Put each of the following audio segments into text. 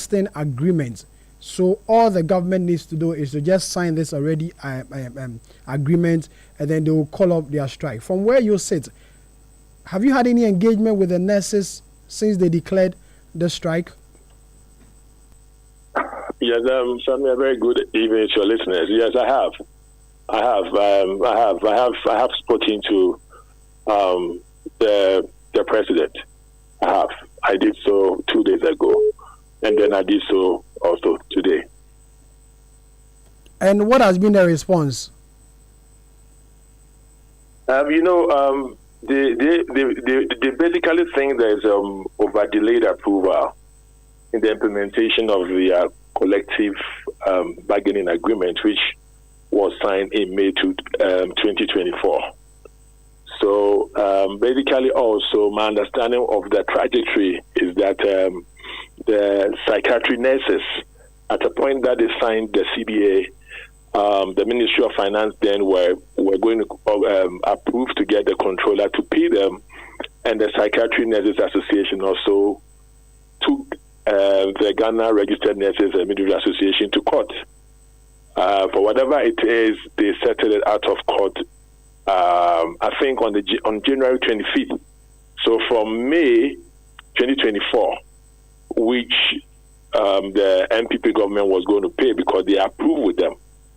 lasting agreement. So all the government needs to do is to just sign this already agreement, and then they will call up their strike. From where you sit, have you had any engagement with the nurses since they declared the strike? Yes, Sammy, a very good evening to your listeners. Yes, I have. I have spoken to the president. I did so 2 days ago, and then I did so also today. And what has been the response? They basically think there's over delayed approval in the implementation of the collective bargaining agreement, which was signed in May 2024. So basically, also my understanding of the trajectory is that the psychiatry nurses, at the point that they signed the CBA, the Ministry of Finance then were going to approve to get the controller to pay them, and the Psychiatry Nurses Association also took the Ghana Registered Nurses and Midwifery Association to court. For whatever it is, they settled it out of court, I think on January 25th. So from May 2024, which the NPP government was going to pay because they approved with them.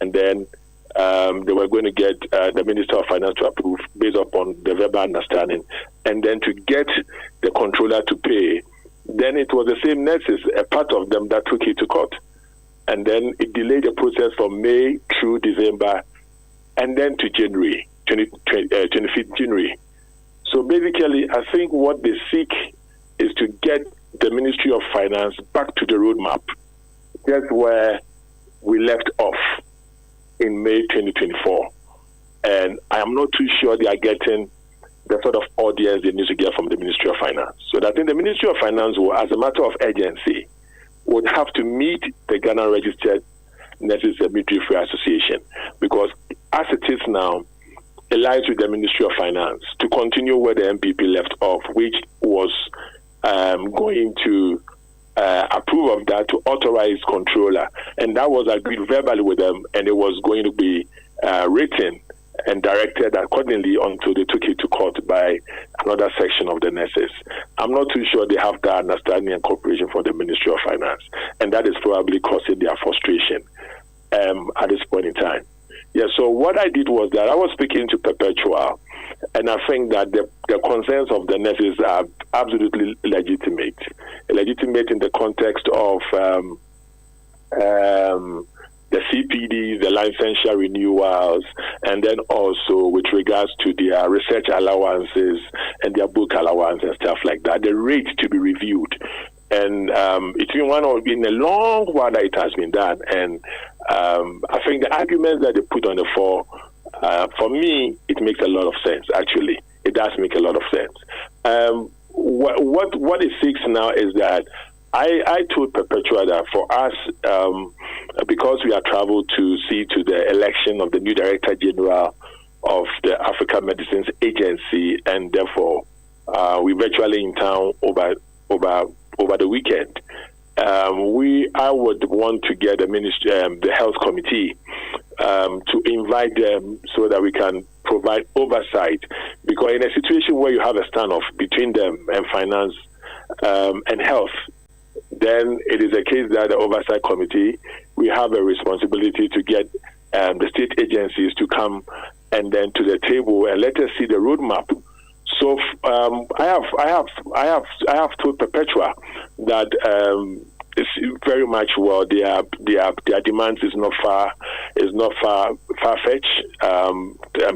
And then they were going to get the Minister of Finance to approve based upon the verbal understanding. And then to get the controller to pay, then it was the same nurses, a part of them, that took it to court. And then it delayed the process from May through December and then to January, 25th January. So basically, I think what they seek is to get the Ministry of Finance back to the roadmap, just where we left off in May 2024. And I am not too sure they are getting the sort of audience they need to get from the Ministry of Finance. So I think the Ministry of Finance will, as a matter of urgency, would have to meet the Ghana Registered Nurses and Midwifery Association, because as it is now, it lies with the Ministry of Finance to continue where the MPP left off, which was going to approve of that to authorize controller, and that was agreed verbally with them, and it was going to be written and directed accordingly until they took it to court by another section of the nurses. I'm not too sure they have that understanding and cooperation for the Ministry of Finance, and that is probably causing their frustration at this point in time. Yeah, so what I did was that I was speaking to Perpetual, and I think that the concerns of the nurses are absolutely legitimate. Legitimate in the context of the CPDs, the licensure renewals, and then also with regards to their research allowances and their book allowance and stuff like that, the rate to be reviewed. And it's been a long while that it has been done. And I think the arguments that they put on the floor, for me, it makes a lot of sense, actually. It does make a lot of sense. What it seeks now is that I told Perpetua that for us, because we have traveled to see to the election of the new Director General of the Africa Medicines Agency, and therefore we're virtually in town over the weekend. I would want to get the Health Committee to invite them so that we can provide oversight, because in a situation where you have a standoff between them and finance and health, then it is a case that the oversight committee, we have a responsibility to get the state agencies to come and then to the table and let us see the roadmap. So I have told Perpetua that it's very much their demands is not far-fetched.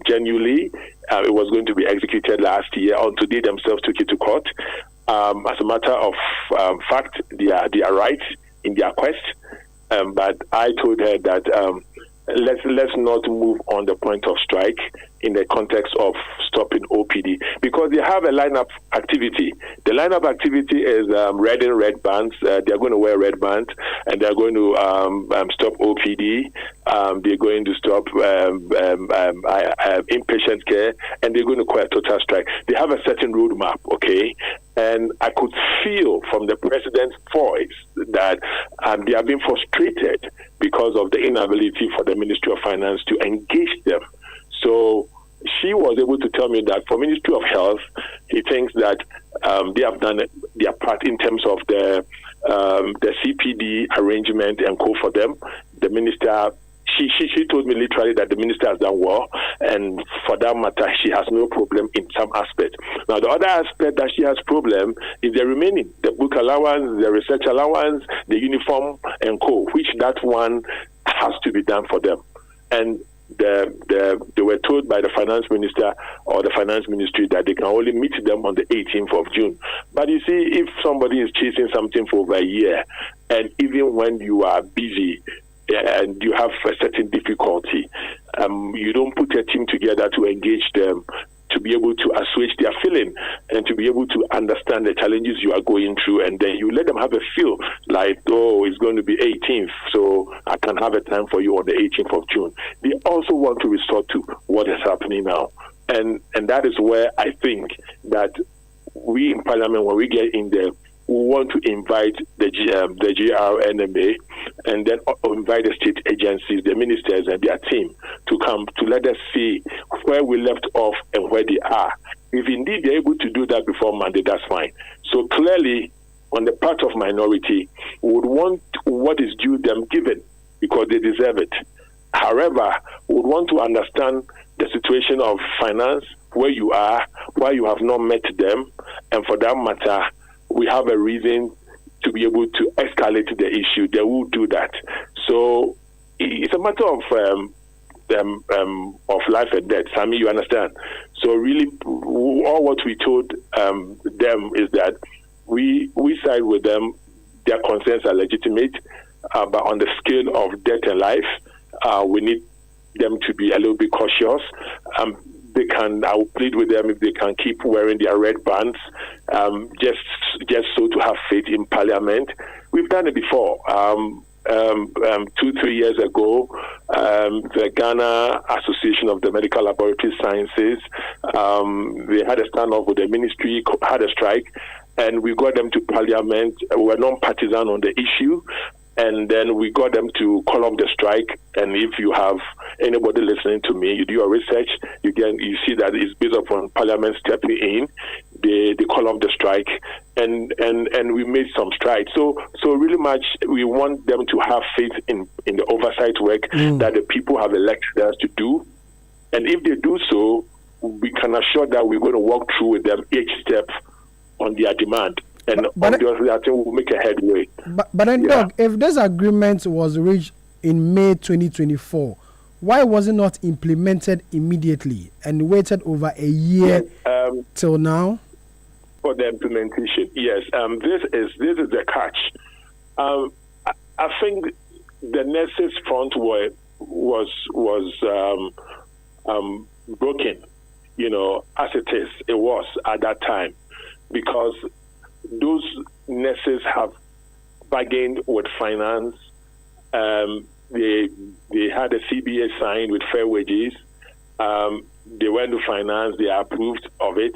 Genuinely, it was going to be executed last year until they themselves took it to court. As a matter of fact, they are right in their quest. But I told her that let's not move on the point of strike in the context of stopping OPD, because they have a lineup activity. The lineup activity is red and red bands. They're going to wear red bands, and they're going to stop OPD. They're going to stop inpatient care, and they're going to quit total strike. They have a certain roadmap, okay? And I could feel from the president's voice that they are being frustrated because of the inability for the Ministry of Finance to engage them. So she was able to tell me that for Ministry of Health, he thinks that they have done their part in terms of the CPD arrangement and co for them. The minister, she told me literally that the minister has done well, and for that matter, she has no problem in some aspect. Now, the other aspect that she has problem is the remaining, the book allowance, the research allowance, the uniform and co, which that one has to be done for them. And they were told by the finance minister or the finance ministry that they can only meet them on the 18th of June. But you see, if somebody is chasing something for over a year, and even when you are busy and you have a certain difficulty, you don't put a team together to engage them, to be able to assuage their feeling and to be able to understand the challenges you are going through, and then you let them have a feel like, oh, it's going to be 18th, so I can have a time for you on the 18th of June. They also want to resort to what is happening now. And that is where I think that we in Parliament, when we get in there, we want to invite the GRNMA and then invite the state agencies, the ministers and their team to come to let us see where we left off and where they are. If indeed they're able to do that before Monday, that's fine. So clearly, on the part of minority, we would want what is due them given because they deserve it. However, we would want to understand the situation of finance, where you are, why you have not met them, and for that matter, we have a reason to be able to escalate the issue. They will do that. So it's a matter of life and death. Sammy, you understand? So really, all what we told them is that we side with them. Their concerns are legitimate, but on the scale of death and life, we need them to be a little bit cautious. I will plead with them if they can keep wearing their red bands, just so to have faith in Parliament. We've done it before. 2-3 years ago, the Ghana Association of the Medical Laboratory Sciences, they had a standoff with the ministry, had a strike, and we got them to Parliament. We were non-partisan on the issue. And then we got them to call off the strike. And if you have anybody listening to me, you do your research, you see that it's based upon Parliament stepping in. They call off the strike, and we made some strides. So really much, we want them to have faith in the oversight work that the people have elected us to do. And if they do so, we can assure that we're going to walk through with them each step on their demand. And obviously, I think we'll make a headway. But then, Doug, if this agreement was reached in May 2024, why was it not implemented immediately and waited over a year till now? For the implementation, yes. This is the catch. I think the nurses front was broken, as it is. It was at that time because those nurses have bargained with finance. They had a CBA signed with fair wages. They went to finance. They approved of it.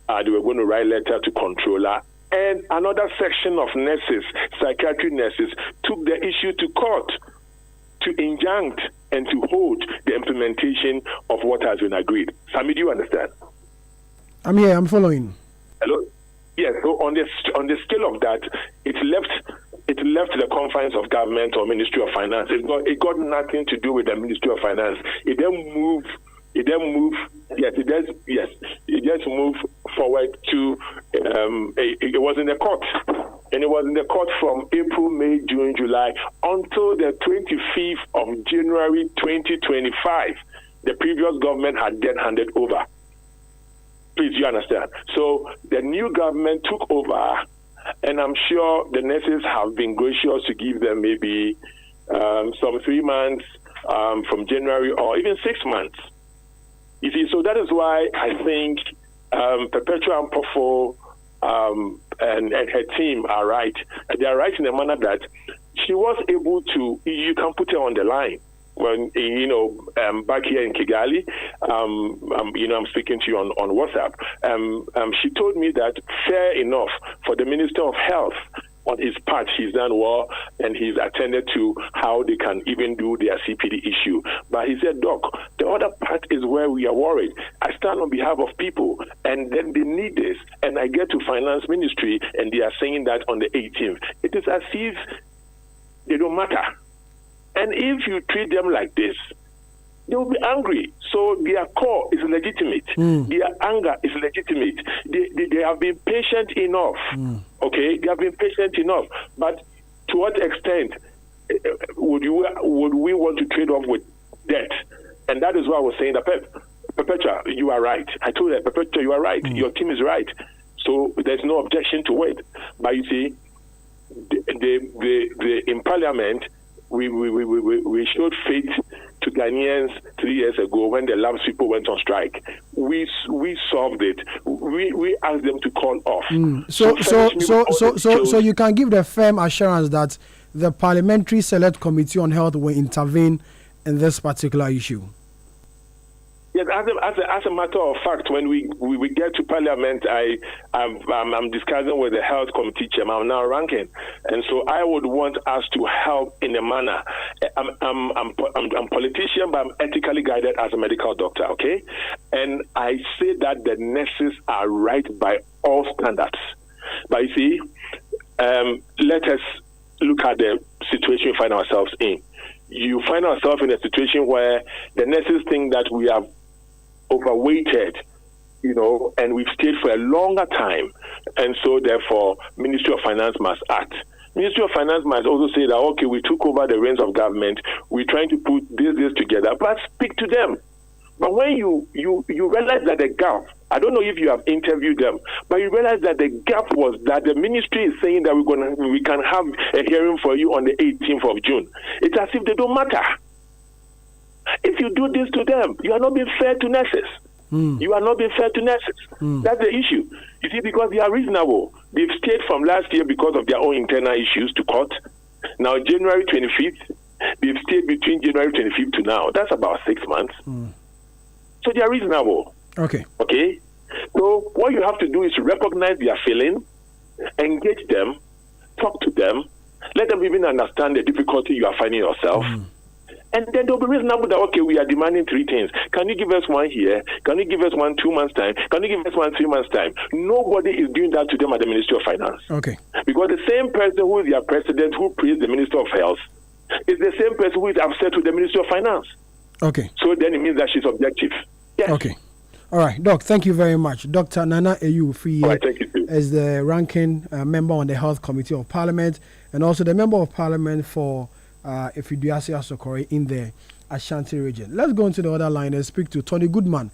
They were going to write letter to controller. And another section of nurses, psychiatric nurses, took the issue to court to injunct and to hold the implementation of what has been agreed. Sami, do you understand? I'm here. I'm following. Hello? Yes, so on the scale of that, it left the confines of government or Ministry of Finance. It got nothing to do with the Ministry of Finance. It just moved forward to it was in the court. And it was in the court from April, May, June, July until the 25th of January 2025. The previous government had then handed over. Please, you understand? So the new government took over, and I'm sure the nurses have been gracious to give them maybe some 3 months from January or even 6 months. You see, so that is why I think Perpetua Ampofo and her team are right. They are right in a manner that she was able to, you can put her on the line. When, back here in Kigali, I'm speaking to you on WhatsApp. She told me that fair enough for the Minister of Health, on his part, he's done well, and he's attended to how they can even do their CPD issue. But he said, Doc, the other part is where we are worried. I stand on behalf of people, and then they need this, and I get to Finance Ministry, and they are saying that on the 18th. It is as if they don't matter. And if you treat them like this, they will be angry. So their core is legitimate. Their anger is legitimate. They have been patient enough. Okay, they have been patient enough. But to what extent would we want to trade off with debt? And that is why I was saying that Perpetua, you are right. I told her, Perpetua, you are right. Your team is right. So there's no objection to it. But you see, in Parliament, we showed faith to Ghanaians 3 years ago when the labs people went on strike. We solved it. We asked them to call off. So you can give the firm assurance that the Parliamentary Select Committee on Health will intervene in this particular issue. Yes, as a matter of fact, when we get to Parliament, I'm discussing with the Health Committee chairman. I'm now ranking, and so I would want us to help in a manner. I'm politician, but I'm ethically guided as a medical doctor. Okay, and I say that the nurses are right by all standards. But you see, let us look at the situation we find ourselves in. You find ourselves in a situation where the nurses think that we have overweighted, and we've stayed for a longer time, and so therefore Ministry of Finance must act. Ministry of Finance must also say that, okay, we took over the reins of government, we're trying to put this together, but speak to them. But when you realize that the gap, I don't know if you have interviewed them, but you realize that the gap was that the ministry is saying that we can have a hearing for you on the 18th of June. It's as if they don't matter. If you do this to them, you are not being fair to nurses. You are not being fair to nurses. That's the issue. You see, because they are reasonable. They've stayed from last year because of their own internal issues to court. Now, January 25th, they've stayed between January 25th to now. That's about 6 months. So they are reasonable. Okay. So what you have to do is recognize their feeling, engage them, talk to them, let them even understand the difficulty you are finding yourself. And then they'll be reasonable that, okay, we are demanding 3 things. Can you give us one here? Can you give us one 2 months' time? Can you give us one 3 months' time? Nobody is doing that to them at the Ministry of Finance. Okay. Because the same person who is their president, who praised the Minister of Health, is the same person who is upset with the Ministry of Finance. Okay. So then it means that she's objective. Yes. Okay. All right, Doc, thank you very much. Dr. Nana Eyufie is the ranking member on the Health Committee of Parliament and also the Member of Parliament for Ifiduase Asokore in the Ashanti region. Let's go into the other line and speak to Tony Goodman.